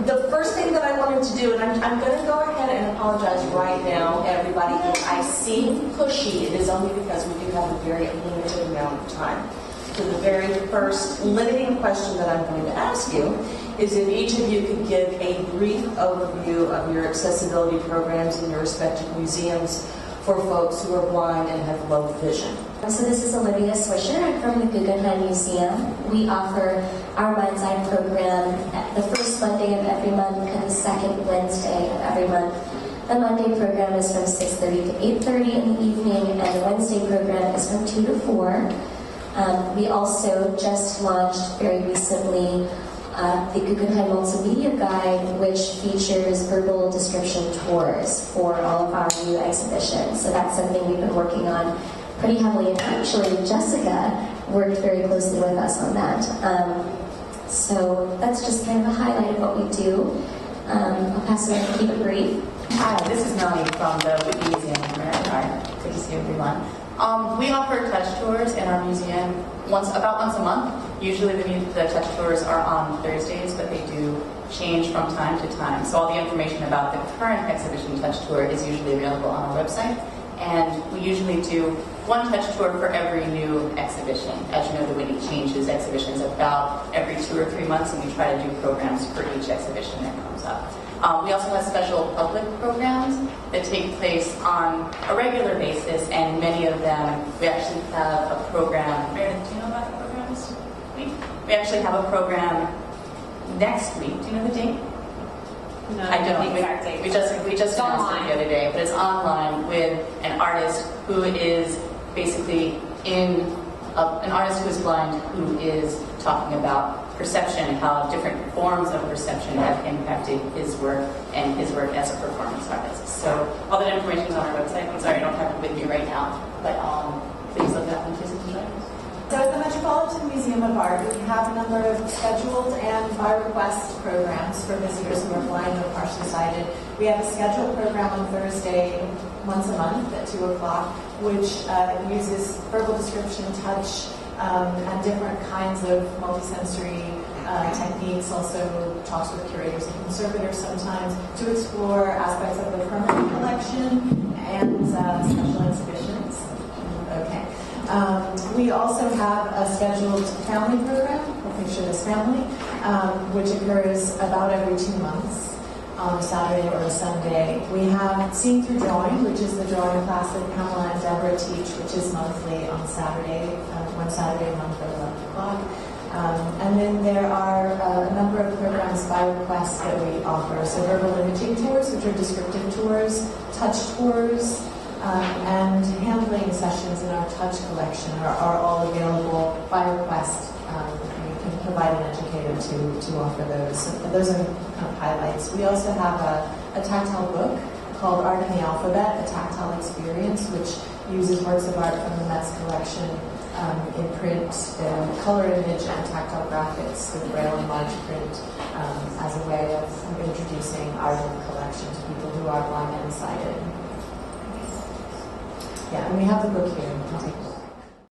The first thing that I wanted to do, and I'm going to go ahead and apologize right now, everybody. If I seem pushy, it is only because we do have a very limited amount of time. So the very first limiting question that I'm going to ask you is if each of you could give a brief overview of your accessibility programs in your respective museums for folks who are blind and have low vision. So this is Olivia Swisher from the Guggenheim Museum. We offer our Mind's Eye program the first Monday of every month and the second Wednesday of every month. The Monday program is from 6:30 to 8:30 in the evening, and the Wednesday program is from 2 to 4. We also just launched very recently the Guggenheim Multimedia Guide, which features verbal description tours for all of our new exhibitions. So that's something we've been working on pretty heavily, and actually Jessica worked very closely with us on that. So that's just kind of a highlight of what we do. I'll pass it on to keep it brief. Hi, this is Melanie from the Whitney Museum of Art. Good to see everyone. We offer touch tours in our museum about once a month. Usually the touch tours are on Thursdays, but they do change from time to time. So all the information about the current exhibition touch tour is usually available on our website. And we usually do one touch tour for every new exhibition. As you know, the Whitney changes exhibitions about every 2 or 3 months, and we try to do programs for each exhibition that comes up. We also have special public programs that take place on a regular basis, and many of them, we actually have a program. Meredith, do you know about the program this week? We actually have a program next week. Do you know the date? No, I don't. We just announced it the other day, but it's online with an artist who is basically an artist who is blind, who is talking about perception and how different forms of perception have impacted his work and his work as a performance artist. So all that information is on our website. I'm sorry I don't have it with me right now, but please look up and visit the show. So at the Metropolitan Museum of Art, we have a number of scheduled and by request programs for visitors who are blind or partially sighted. We have a scheduled program on Thursday once a month at 2 o'clock, which uses verbal description, touch, and different kinds of multisensory techniques, also talks with curators and conservators sometimes, to explore aspects of the permanent collection and special exhibitions. Okay. We also have a scheduled family program, Picture This Family, which occurs about every 2 months on a Saturday or a Sunday. We have Seeing Through Drawing, which is the drawing class that Pamela and Deborah teach, which is monthly on Saturday, one Saturday a month at 11 o'clock. And then there are a number of programs by request that we offer. So verbal imaging tours, which are descriptive tours, touch tours, and handling sessions in our touch collection are all available by request. We can provide an educator to offer those. So those are kind of highlights. We also have a tactile book called Art in the Alphabet, a tactile experience, which uses works of art from the Met's collection in print, color image, and tactile graphics with Braille and large print as a way of introducing art in the collection to people who are blind and sighted. Yeah, and we have the book here.